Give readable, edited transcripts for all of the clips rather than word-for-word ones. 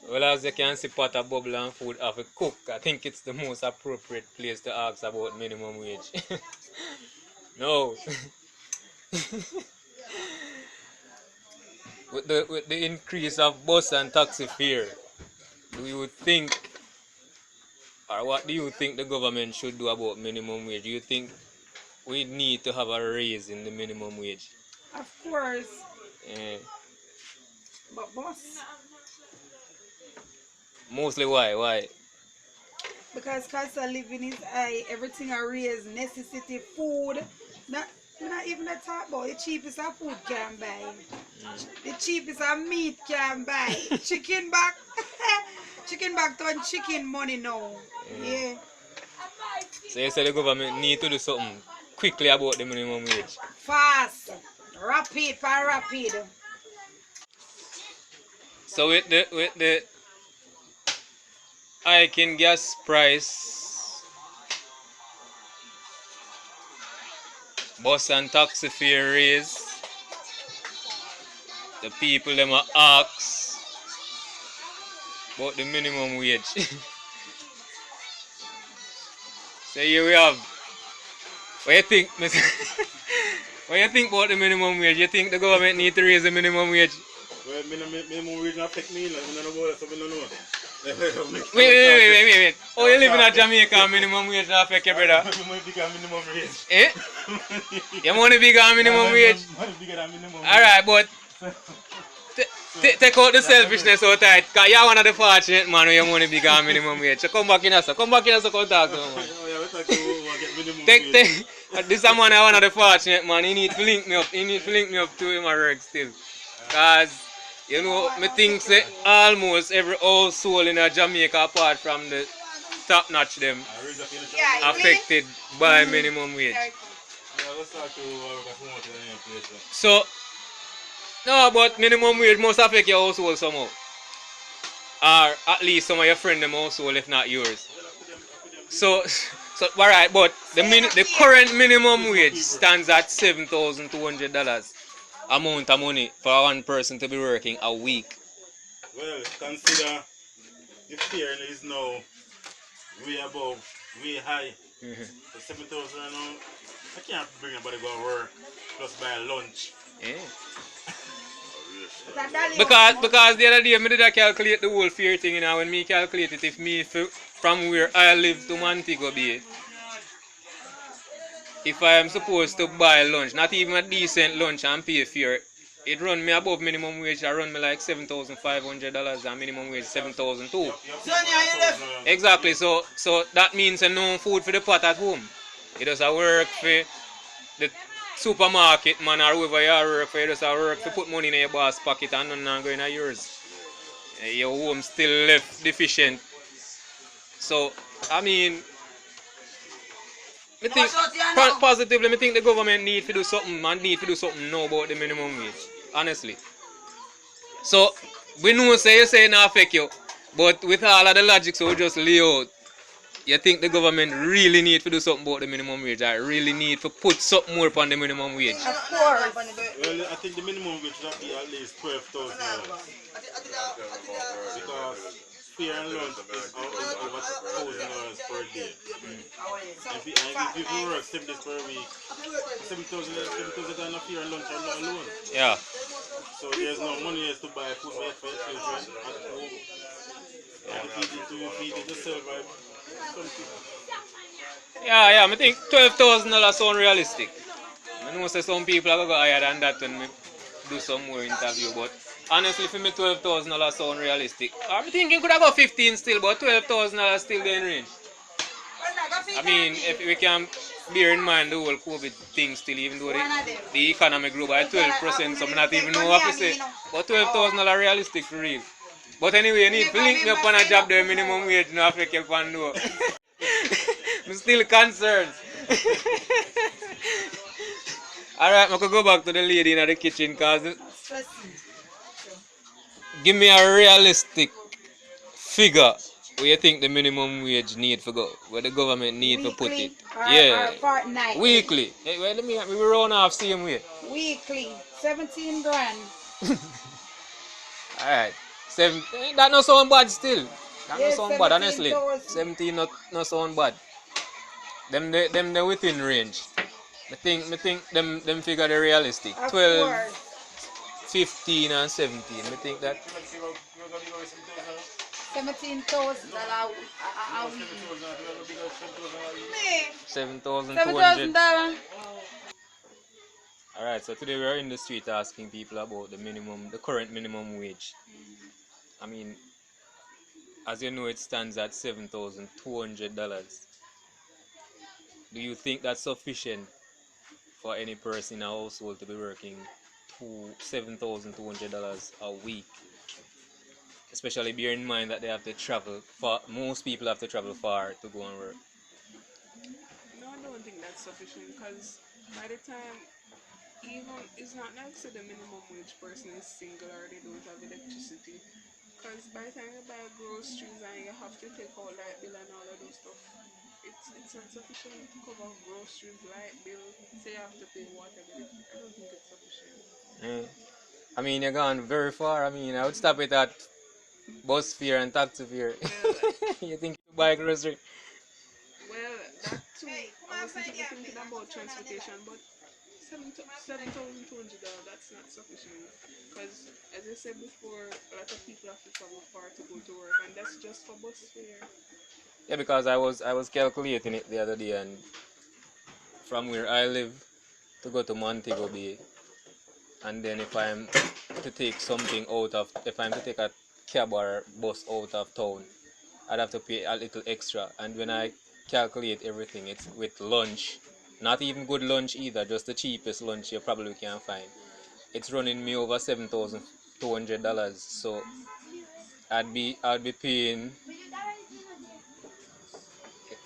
Well, as you can see, pot of bubble and food have a cook. I think it's the most appropriate place to ask about minimum wage. No. With the increase of bus and taxi fare, do you think, or what do you think the government should do about minimum wage? Do you think we need to have a raise in the minimum wage? Of course. Eh, But boss, mostly why? Why? because cost of living is high, everything I raise, necessity, food. Not even a talk about the cheapest of food can buy. The cheapest of meat can buy. Chicken back. Chicken back to chicken money now. Yeah. So you say the government need to do something quickly about the minimum wage. Fast. Rapid for rapid. So with the hike in gas price, bus and taxi fare raise, the people them a ask about the minimum wage. So here we have. What you think, Mr. What you think about the minimum wage? You think the government need to raise the minimum wage? Well, minimum wage not affect me, like, I don't know about that, so I don't know. Wait. Oh, you live in Jamaica and minimum wage not affect you, brother? Money bigger than minimum wage. Eh? Your money bigger than minimum wage? Money bigger than minimum wage. Alright, but take out the selfishness out of it, because you're one of the fortunate man where your money bigger than minimum wage. So come back in here, come back in here, come talk to me, man. Oh, yeah, we talk to who get minimum Take, wage. this man is one of the fortunate man. He need to link me up. He need to link me up to him at work still. Cause you know, me think say almost every household in Jamaica apart from the top notch them Yeah, affected by minimum wage. Yeah, let's talk to whoever got promoted in any place. So no, but minimum wage must affect your household somehow. Or at least some of your friends them household, if not yours. So alright, but the current minimum wage stands at $7,200 amount of money for one person to be working a week. Well, consider the fare is now way above, way high. So 7,000 now, I can't bring anybody go to work plus buy lunch. Yeah. Because Because the other day I did a calculate the whole fare thing, you know, when me calculate it, if me from where I live to Montego Bay, if I am supposed to buy lunch, not even a decent lunch and pay fare, it run me above minimum wage. I run me like $7,500 and minimum wage $7,200. Exactly. So that means no food for the pot at home. It does a work for the supermarket man or whoever you work for. It does a work to put money in your boss pocket and none going in yours. Your home still left deficient. So I mean, I think positively, I think the government need to do something and need to do something now about the minimum wage. Honestly. So we know say you say it not affect you, but with all of the logic so we just lay out, you think the government really need to do something about the minimum wage? I really need to put something more upon the minimum wage. of course. Well, I think the minimum wage should be at least $12,000. Because fare and lunch is over $1,000 per day. If you work 7 days per week, 7,000 and a fare and lunch are not alone. Yeah. So there's no money to buy food for your children at home. You feed it yourself by something. Yeah, I think $12,000 sound realistic. I know say some people are going to go higher than that when we do some more interview, but honestly for me $12,000 sound realistic. I'm thinking could I go 15 still, but $12,000 still in range. I mean, if we can bear in mind the whole COVID thing still, even though the economy grew by 12%, so I not even know what to say. But $12,000 realistic for real. But anyway, you need to link me up on a job there, minimum wage, no affect you can do. I'm still concerned. Alright, I could go back to the lady in the kitchen because give me a realistic figure where you think the minimum wage need to go, where the government need to put it. Or fortnight. Weekly. Hey, well, we round off same way. Weekly. 17 grand. Alright. That no sound bad still. That no Yeah, sound bad, honestly. 17,000. 17 not no sound bad. Them they within range. Me think them figure they realistic. Of 12, course. 15 and 17. Me think that 17,000 a week. Me. 7,200. $7,000. Alright, so today we are in the street asking people about the current minimum wage. I mean, as you know, it stands at $7,200. Do you think that's sufficient for any person in a household to be working $7,200 a week? Especially bear in mind that they have to travel far. Most people have to travel far to go and work. No, I don't think that's sufficient because by the time, even it's not like so the minimum wage person is single or they don't have electricity. Because by the time you buy groceries and you have to take out light bill and all of those stuff, it's not sufficient to cover groceries, light bill, say you have to pay water bill. I don't think it's sufficient. Eh, I mean, you're gone very far. I mean, I would stop it at bus fare and taxi fare. Well, You think you buy grocery? well, that too. I was thinking about transportation, but $7,200, that's not sufficient. Because, as I said before, a lot of people have to travel far to go to work, and that's just for bus fare. Yeah, because I was calculating it the other day, and from where I live to go to Montego Bay, and then if I'm to take if I'm to take a cab or bus out of town, I'd have to pay a little extra. And when I calculate everything, it's with lunch, not even good lunch either, just the cheapest lunch you probably can find. It's running me over $7,200. So I'd be paying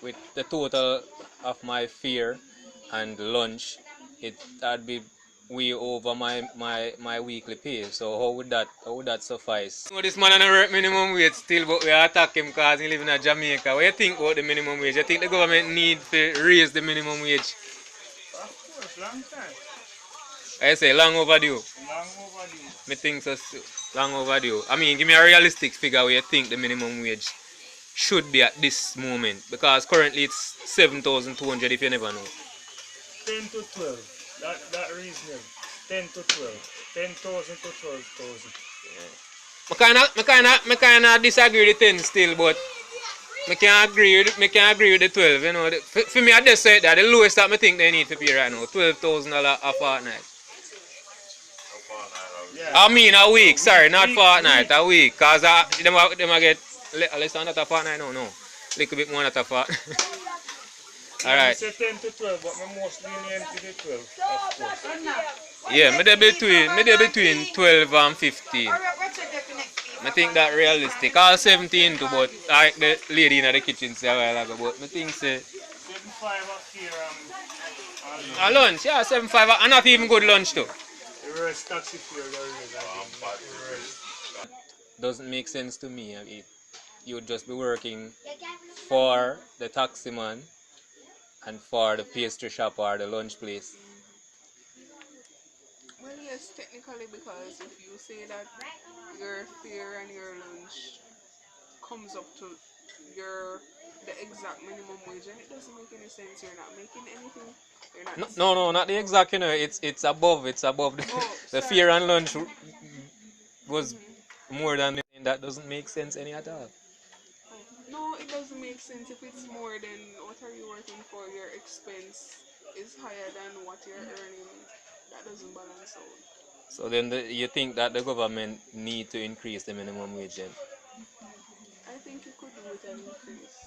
with the total of my fare and lunch. I'd be way over my weekly pay. So how would that suffice? No, this man on a work minimum wage still, but we attack him because he live in Jamaica. What do you think about the minimum wage? You think the government need to raise the minimum wage? Of course, long time. I say long overdue. Long overdue. Me think so. Long overdue. I mean, give me a realistic figure where you think the minimum wage should be at this moment, because currently it's 7,200 if you never know. 10 to 12. That reasonable. 10 to 12. 10,000 to 12,000. Me kinda disagree with the 10 still, but me can agree with the 12. You know, for me, I just say that the lowest that me think they need to pay right now, $12,000 a fortnight. Yeah. I mean a week, sorry, not fortnight, a week, cause them a get less than that a fortnight, no, little bit more than that a fortnight. I Alright, say 10 to 12, but my most lenient to the 12, of course. yeah, me there between 12 and 15. I think that realistic. All 17 too, but like the lady in the kitchen said a while ago, but I think say 75 up here, a lunch, yeah, 7.5, and not even good lunch too. the rest taxi fare, the rest. Doesn't make sense to me. I mean, you would just be working for the taxi man and for the pastry shop or the lunch place. Well, yes, technically, because if you say that your fare and your lunch comes up to the exact minimum wage, and it doesn't make any sense. You're not making anything. You're not. No, not the exact. You know, it's above the, Oh, the sorry. fare and lunch was more than. That doesn't make sense any at all. Oh, no, it doesn't make sense. If it's more than what are you working for, your expense is higher than what you're earning. That doesn't balance out. So then you think that the government need to increase the minimum wage then? I think you could do with an increase.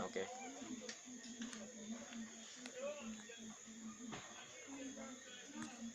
Okay.